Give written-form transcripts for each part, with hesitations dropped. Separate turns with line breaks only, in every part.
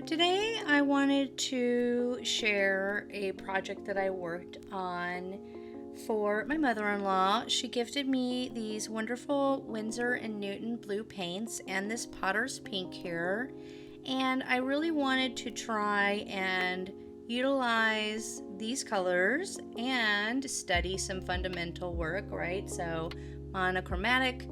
Today I wanted to share a project that I worked on for my mother-in-law. She gifted me these wonderful Winsor Newton blue paints and this Potter's pink here, and I really wanted to try and utilize these colors and study some fundamental work, right? So monochromatic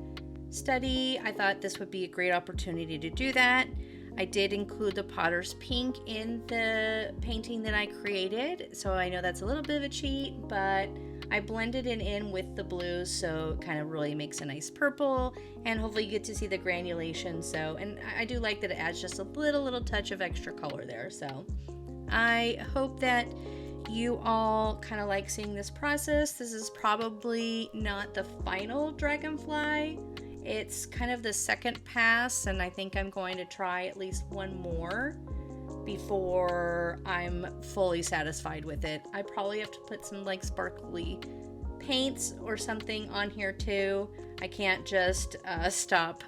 study. I thought this would be a great opportunity to do that. I did include the Potter's pink in the painting that I created, so I know that's a little bit of a cheat, but I blended it in with the blues, so it kind of really makes a nice purple, and hopefully you get to see the granulation. So, and I do like that it adds just a little touch of extra color there. So I hope that you all kind of like seeing this process. This is probably not the final Dragonfly. It's kind of the second pass, and I think I'm going to try at least one more before I'm fully satisfied with it. I probably have to put some like sparkly paints or something on here too. I can't just stop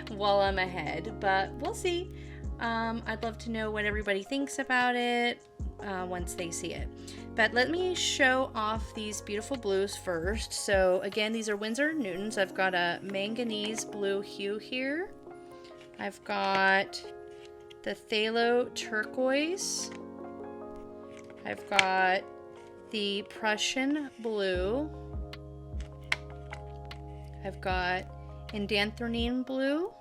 while I'm ahead, but we'll see. I'd love to know what everybody thinks about it once they see it. But let me show off these beautiful blues first. So again, these are Winsor Newtons. I've got a manganese blue hue here. I've got the phthalo turquoise. I've got the Prussian blue. I've got indanthrene blue.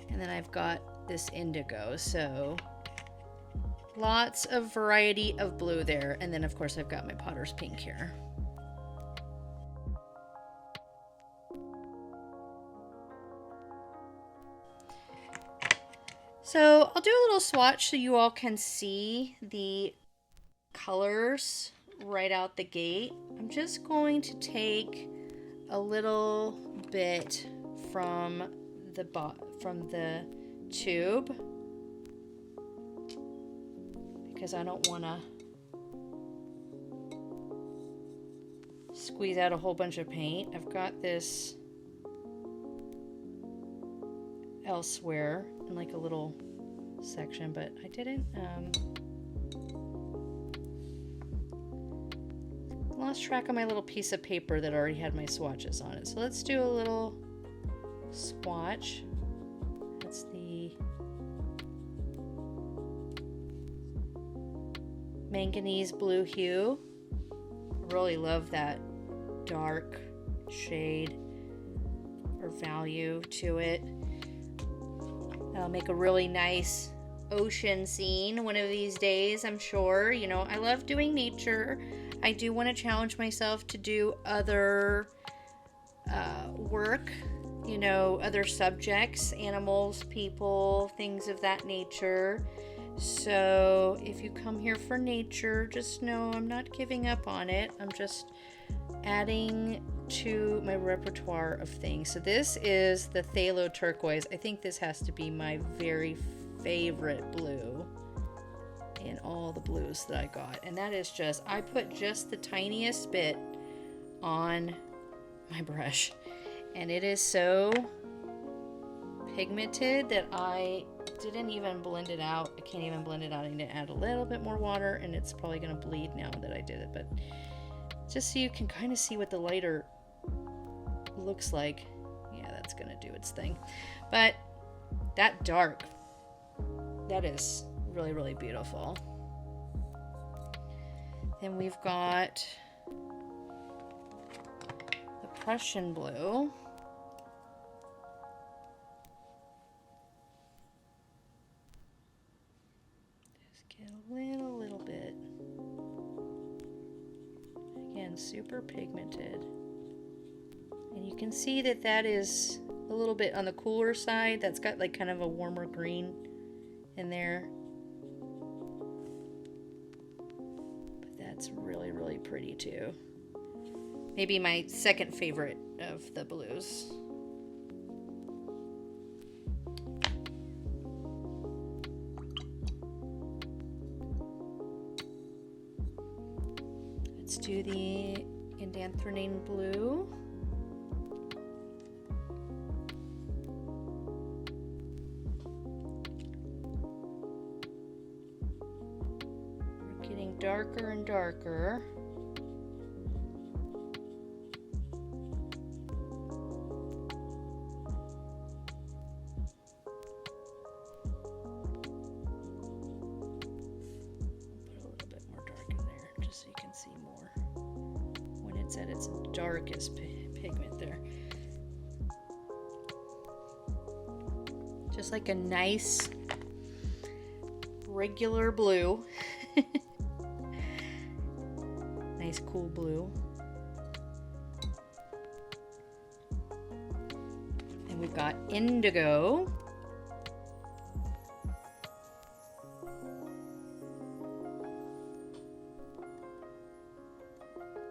And then I've got this indigo. So lots of variety of blue there. And then of course I've got my Potter's pink here. So I'll do a little swatch so you all can see the colors right out the gate. I'm just going to take a little bit from the tube, because I don't want to squeeze out a whole bunch of paint. I've got this elsewhere in like a little section, but I didn't lost track of my little piece of paper that already had my swatches on it. So let's do a little swatch. That's the manganese blue hue. I really love that dark shade or value to it. That'll make a really nice ocean scene one of these days, I'm sure. You know, I love doing nature. I do want to challenge myself to do other work, you know, other subjects, animals, people, things of that nature. So if you come here for nature, just know I'm not giving up on it. I'm just adding to my repertoire of things. So this is the phthalo turquoise. I think this has to be my very favorite blue in all the blues that I got. And that is just, I put just the tiniest bit on my brush, and it is so pigmented that I didn't even blend it out. I can't even blend it out. I need to add a little bit more water, and it's probably going to bleed now that I did it, but just so you can kind of see what the lighter looks like. Yeah, that's going to do its thing. But that dark, that is really beautiful. Then we've got the Prussian blue. Just get a little bit. Again, super pigmented. And you can see that that is a little bit on the cooler side. That's got like kind of a warmer green in there. But that's really pretty too. Maybe my second favorite of the blues. Let's do the indanthrene blue. darker and darker. So you can see more when it's at its darkest pigment there. Just like a nice regular blue. Nice cool blue. And we've got indigo.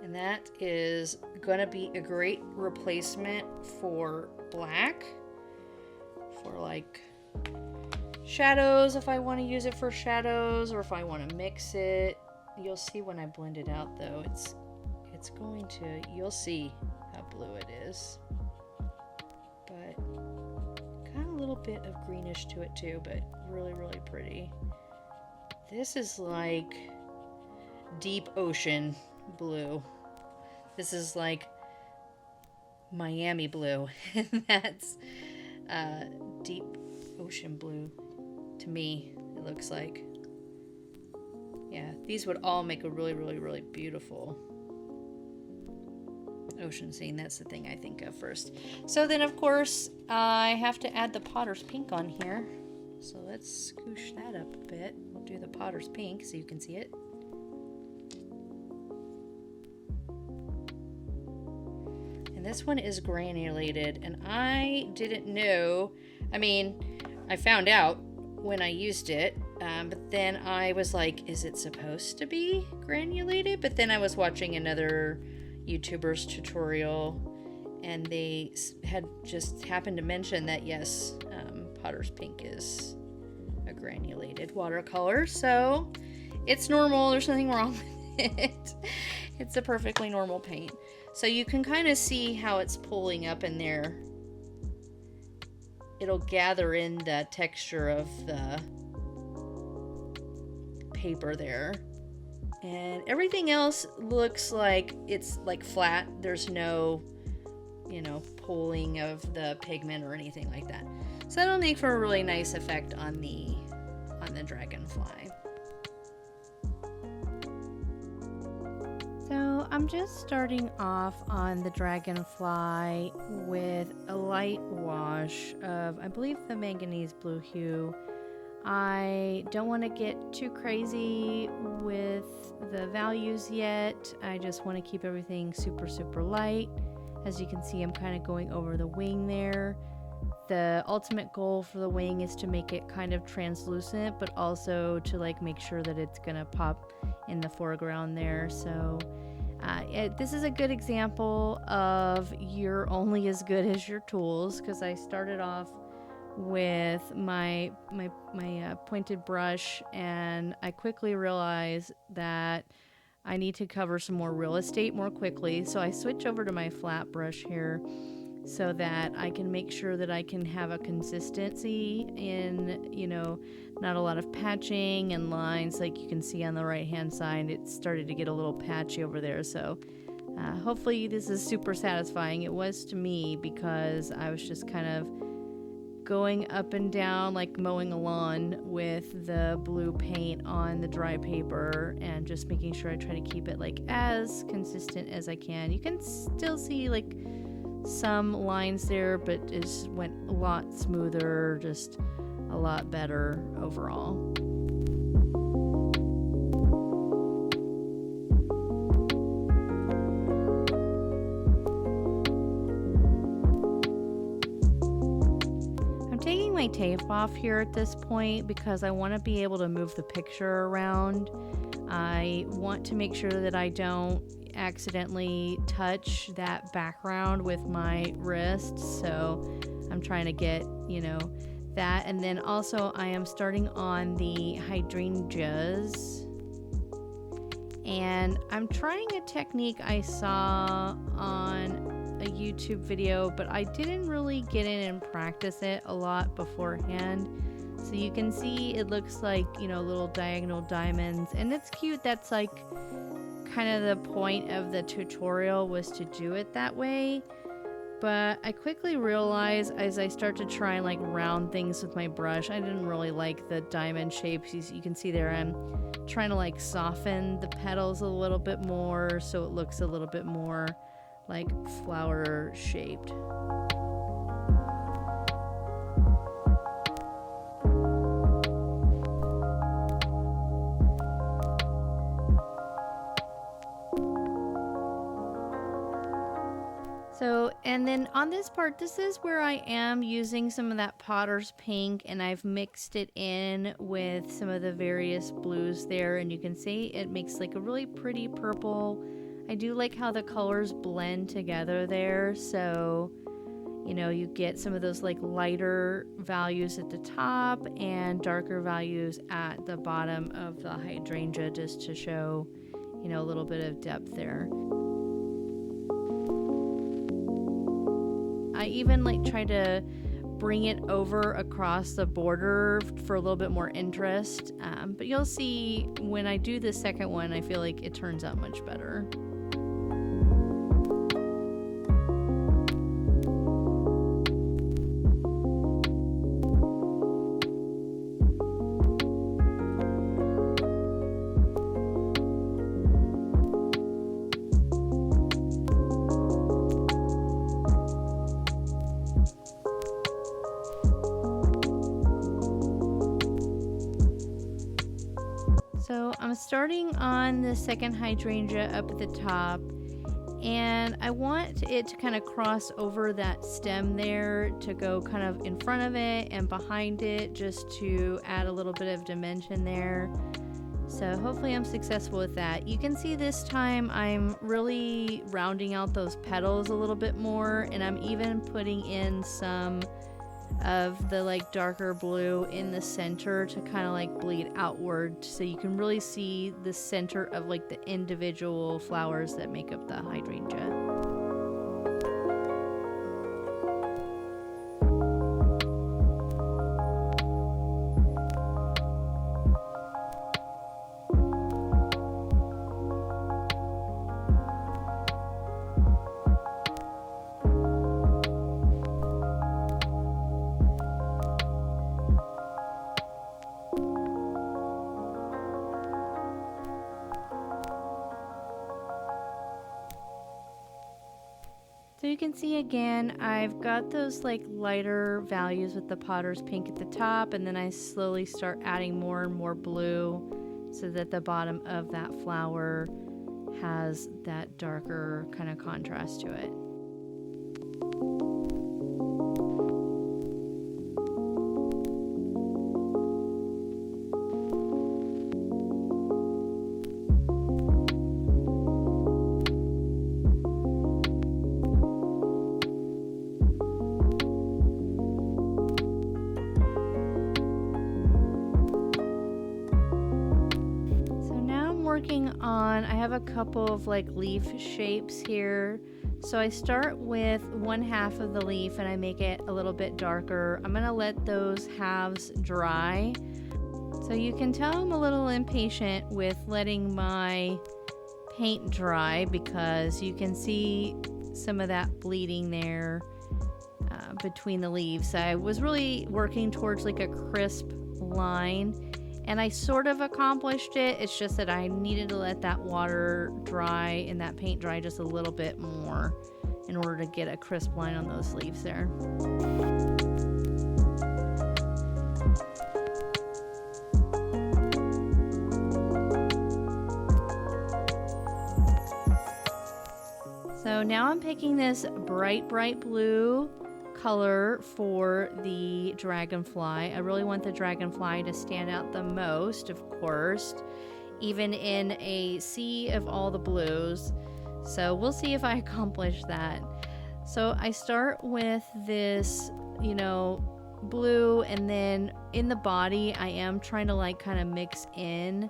And that is gonna be a great replacement for black, for like shadows if I want to use it for shadows, or if I want to mix it. You'll see when I blend it out though, it's going to, you'll see how blue it is. But got a little bit of greenish to it too, but really, really pretty. This is like deep ocean blue. This is like Miami blue. That's deep ocean blue to me, it looks like. Yeah, these would all make a really, really, really beautiful ocean scene. That's the thing I think of first. So then, of course, I have to add the Potter's Pink on here. So let's scoosh that up a bit. We'll do the Potter's Pink so you can see it. And this one is granulated, and I didn't know. I mean, I found out when I used it, but then I was like, is it supposed to be granulated? But then I was watching another YouTuber's tutorial, and they had just happened to mention that yes, Potter's Pink is a granulated watercolor, so it's normal. There's nothing wrong with it. It's a perfectly normal paint. So you can kind of see how it's pulling up in there. It'll gather in the texture of the paper there. And everything else looks like it's like flat. There's no, you know, pulling of the pigment or anything like that. So that'll make for a really nice effect on the Dragonfly. So I'm just starting off on the Dragonfly with a light wash of, I believe, the manganese blue hue. I don't want to get too crazy with the values yet. I just want to keep everything super, super light. As you can see, I'm kind of going over the wing there. The ultimate goal for the wing is to make it kind of translucent, but also to like make sure that it's gonna pop in the foreground there. So this is a good example of you're only as good as your tools, because I started off with my pointed brush, and I quickly realized that I need to cover some more real estate more quickly. So I switch over to my flat brush here, so that I can make sure that I can have a consistency in, you know, not a lot of patching and lines. Like you can see on the right hand side, it started to get a little patchy over there. So hopefully this is super satisfying. It was to me, because I was just kind of going up and down like mowing a lawn with the blue paint on the dry paper, and just making sure I try to keep it like as consistent as I can. You can still see like some lines there, but it just went a lot smoother, just a lot better overall. I'm taking my tape off here at this point because I want to be able to move the picture around. I want to make sure that I don't accidentally touch that background with my wrist, so I'm trying to get, you know, that. And then also I am starting on the hydrangeas, and I'm trying a technique I saw on a YouTube video, but I didn't really get in and practice it a lot beforehand. So you can see it looks like, you know, little diagonal diamonds, and it's cute. That's like kind of the point of the tutorial, was to do it that way. But I quickly realized as I start to try and like round things with my brush, I didn't really like the diamond shapes. You can see there I'm trying to like soften the petals a little bit more so it looks a little bit more like flower shaped. So, and then on this part, this is where I am using some of that Potter's Pink, and I've mixed it in with some of the various blues there, and you can see it makes like a really pretty purple. I do like how the colors blend together there, so you know, you get some of those like lighter values at the top and darker values at the bottom of the hydrangea, just to show, you know, a little bit of depth there. I even like try to bring it over across the border for a little bit more interest, but you'll see when I do the second one, I feel like it turns out much better. So I'm starting on the second hydrangea up at the top, and I want it to kind of cross over that stem there to go kind of in front of it and behind it, just to add a little bit of dimension there. So hopefully I'm successful with that. You can see this time I'm really rounding out those petals a little bit more, and I'm even putting in some of the like darker blue in the center to kind of like bleed outward, so you can really see the center of like the individual flowers that make up the hydrangea. So you can see again, I've got those like lighter values with the Potter's Pink at the top, and then I slowly start adding more and more blue so that the bottom of that flower has that darker kind of contrast to it. Working on, I have a couple of like leaf shapes here. So I start with one half of the leaf and I make it a little bit darker. I'm gonna let those halves dry. So you can tell I'm a little impatient with letting my paint dry, because you can see some of that bleeding there between the leaves. I was really working towards like a crisp line, and I sort of accomplished it. It's just that I needed to let that water dry and that paint dry just a little bit more in order to get a crisp line on those leaves there. So now I'm picking this bright blue color for the dragonfly. I really want the dragonfly to stand out the most, of course, even in a sea of all the blues. So we'll see if I accomplish that. So I start with this, you know, blue, and then in the body I am trying to like kind of mix in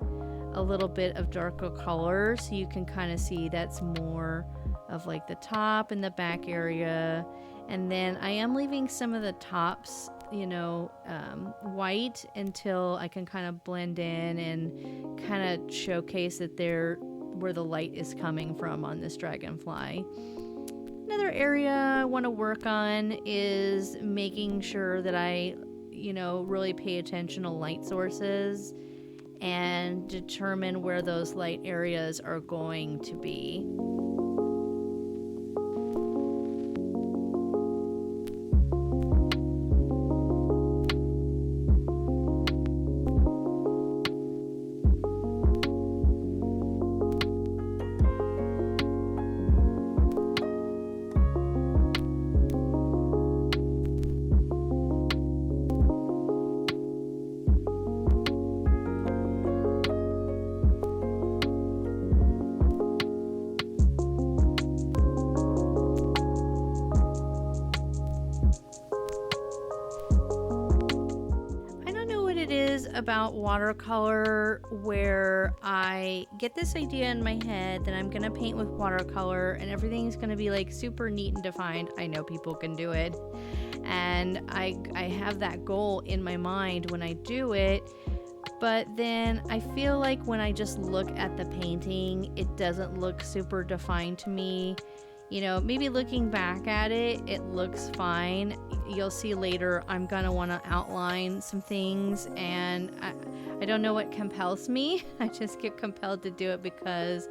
a little bit of darker color, so you can kind of see that's more of like the top and the back area. And then I am leaving some of the tops white until I can kind of blend in and kind of showcase that where the light is coming from on this Dragonfly. Another area I want to work on is making sure that I, really pay attention to light sources and determine where those light areas are going to be. About watercolor where I get this idea in my head that I'm gonna paint with watercolor and everything's gonna be like super neat and defined. I know people can do it, and I have that goal in my mind when I do it, but then I feel like when I just look at the painting, it doesn't look super defined to me. Maybe looking back at it, it looks fine. You'll see later I'm going to want to outline some things, and I don't know what compels me. I just get compelled to do it because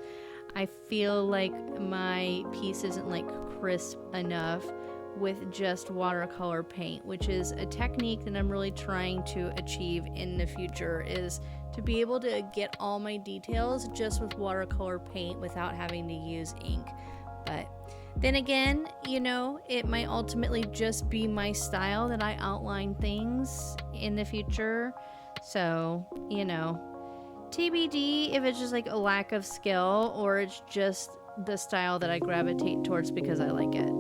I feel like my piece isn't like crisp enough with just watercolor paint, which is a technique that I'm really trying to achieve in the future, is to be able to get all my details just with watercolor paint without having to use ink. But then again, it might ultimately just be my style that I outline things in the future. So, TBD if it's just like a lack of skill or it's just the style that I gravitate towards because I like it.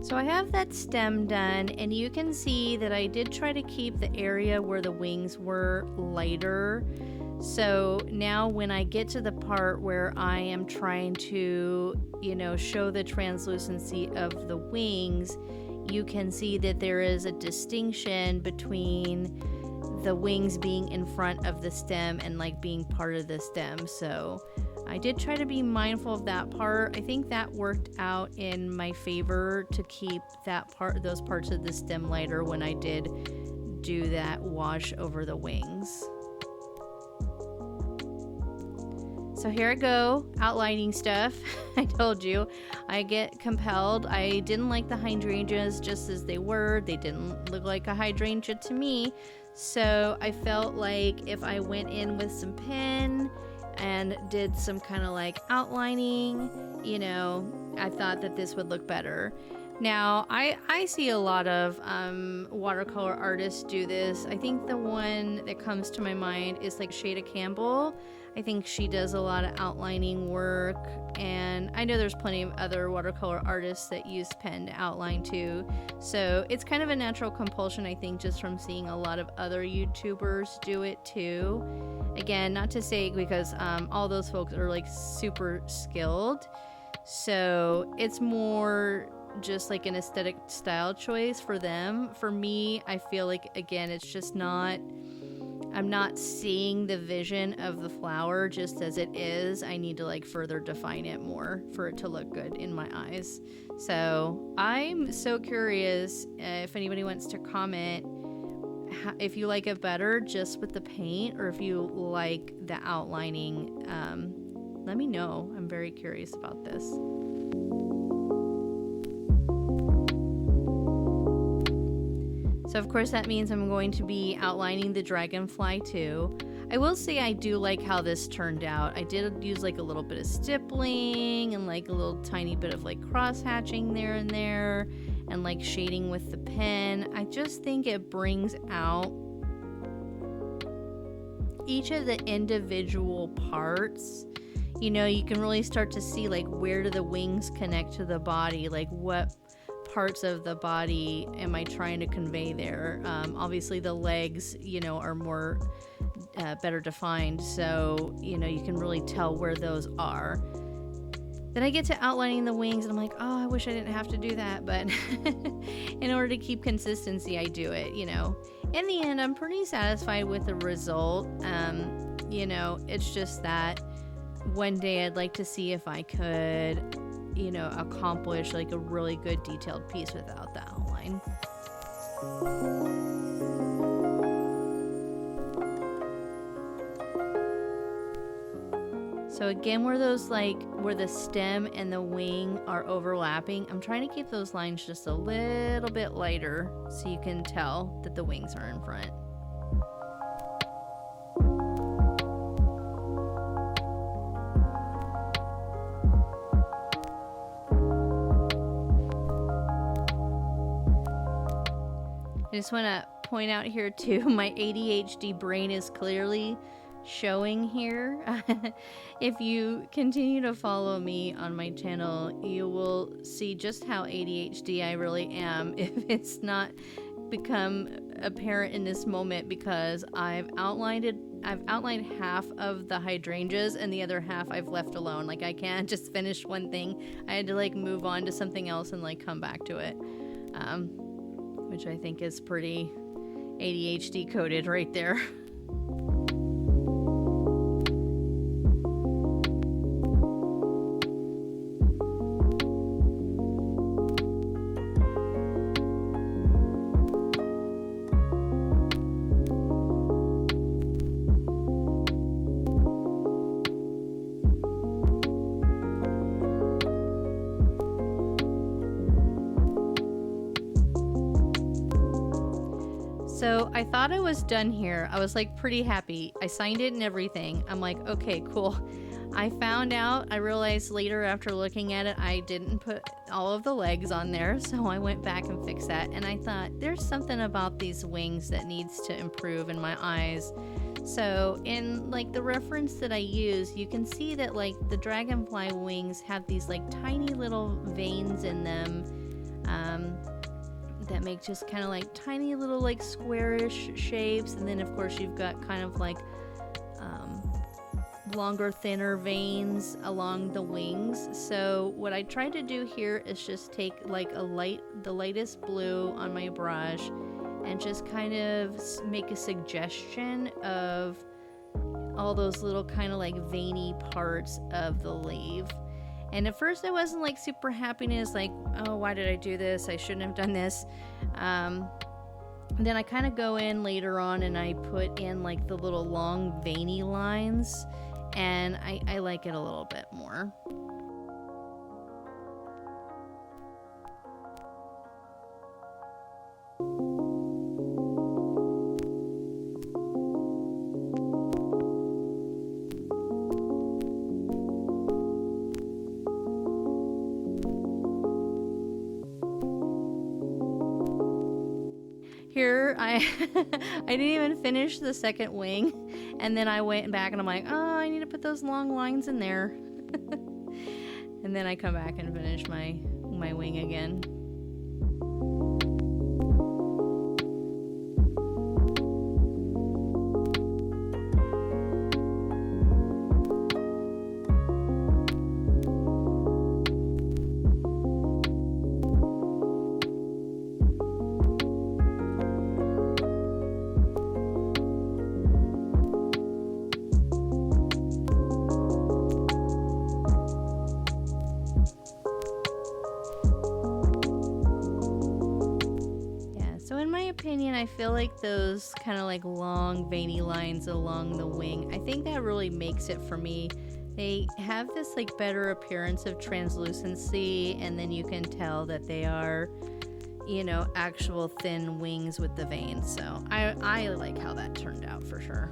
So I have that stem done, and you can see that I did try to keep the area where the wings were lighter. So now when I get to the part where I am trying to, show the translucency of the wings, you can see that there is a distinction between the wings being in front of the stem and like being part of the stem. So I did try to be mindful of that part. I think that worked out in my favor to keep those parts of the stem lighter when I did do that wash over the wings. So here I go, outlining stuff. I told you, I get compelled. I didn't like the hydrangeas just as they were. They didn't look like a hydrangea to me. So I felt like if I went in with some pen and did some kind of like outlining, I thought that this would look better. Now, I see a lot of watercolor artists do this. I think the one that comes to my mind is like Shada Campbell. I think she does a lot of outlining work, and I know there's plenty of other watercolor artists that use pen to outline too. So it's kind of a natural compulsion, I think, just from seeing a lot of other YouTubers do it too. Again, not to say because all those folks are like super skilled. So it's more just like an aesthetic style choice for them. For me, I feel like, again, it's just I'm not seeing the vision of the flower just as it is. I need to like further define it more for it to look good in my eyes. So I'm so curious if anybody wants to comment if you like it better just with the paint or if you like the outlining. Let me know. I'm very curious about this. So of course that means I'm going to be outlining the Dragonfly too. I will say I do like how this turned out. I did use like a little bit of stippling and like a little tiny bit of like cross hatching there and there. and like shading with the pen. I just think it brings out each of the individual parts. You know, you can really start to see like where do the wings connect to the body, like what parts of the body am I trying to convey there. Obviously the legs, you know, are more better defined, so you know you can really tell where those are. Then I get to outlining the wings and I'm like, oh, I wish I didn't have to do that, but in order to keep consistency, I do it. You know, in the end, I'm pretty satisfied with the result. You know, it's just that one day I'd like to see if I could, you know, accomplish like a really good detailed piece without the outline. So again, where the stem and the wing are overlapping, I'm trying to keep those lines just a little bit lighter so you can tell that the wings are in front. I just want to point out here too, my ADHD brain is clearly showing here. If you continue to follow me on my channel, you will see just how ADHD I really am if it's not become apparent in this moment, because I've outlined half of the hydrangeas and the other half I've left alone. Like I can't just finish one thing. I had to like move on to something else and like come back to it, which I think is pretty ADHD coded right there. So I thought I was done here. I was like pretty happy. I signed it and everything. I'm like, okay, cool. I realized later after looking at it, I didn't put all of the legs on there. So I went back and fixed that. And I thought there's something about these wings that needs to improve in my eyes. So in like the reference that I use, you can see that like the Dragonfly wings have these like tiny little veins in them. That make just kind of like tiny little like squarish shapes, and then of course you've got kind of like longer, thinner veins along the wings. So what I tried to do here is just take like the lightest blue on my brush and just kind of make a suggestion of all those little kind of like veiny parts of the leaf. And at first I wasn't like super happiness, like, oh, why did I do this? I shouldn't have done this. Then I kind of go in later on and I put in like the little long veiny lines, and I like it a little bit more. Here, I didn't even finish the second wing, and then I went back and I'm like, oh, I need to put those long lines in there. And then I come back and finish my wing again. Opinion, I feel like those kind of like long veiny lines along the wing, I think that really makes it for me. They have this like better appearance of translucency, and then you can tell that they are, you know, actual thin wings with the veins. So I like how that turned out for sure.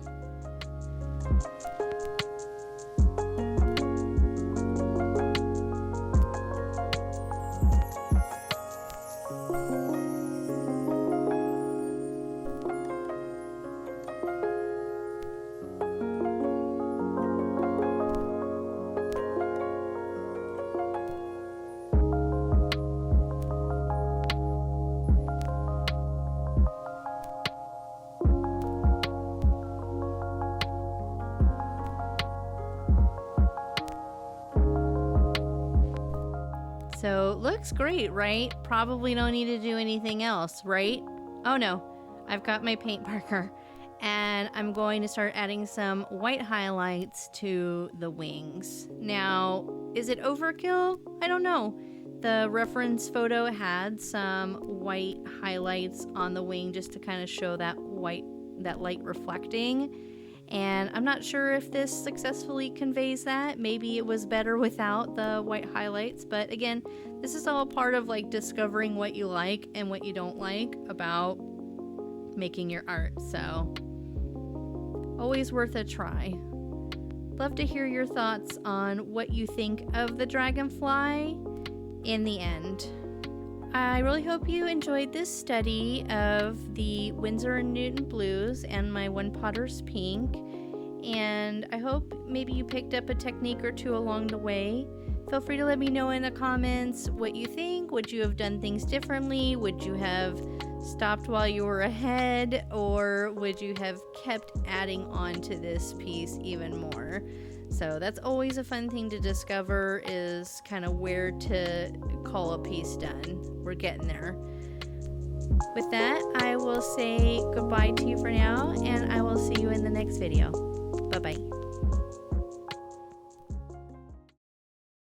looks great, right? Probably don't need to do anything else, right? Oh no, I've got my paint marker and I'm going to start adding some white highlights to the wings. Now, is it overkill? I don't know. The reference photo had some white highlights on the wing just to kind of show that light reflecting. And I'm not sure if this successfully conveys that. Maybe it was better without the white highlights. But again, this is all part of like discovering what you like and what you don't like about making your art. So always worth a try. Love to hear your thoughts on what you think of the Dragonfly in the end. I really hope you enjoyed this study of the Winsor Newton Blues and my One Potter's Pink, and I hope maybe you picked up a technique or two along the way. Feel free to let me know in the comments what you think. Would you have done things differently? Would you have stopped while you were ahead, or would you have kept adding on to this piece even more? So that's always a fun thing to discover, is kind of where to call a piece done. We're getting there. With that, I will say goodbye to you for now, and I will see you in the next video. Bye-bye.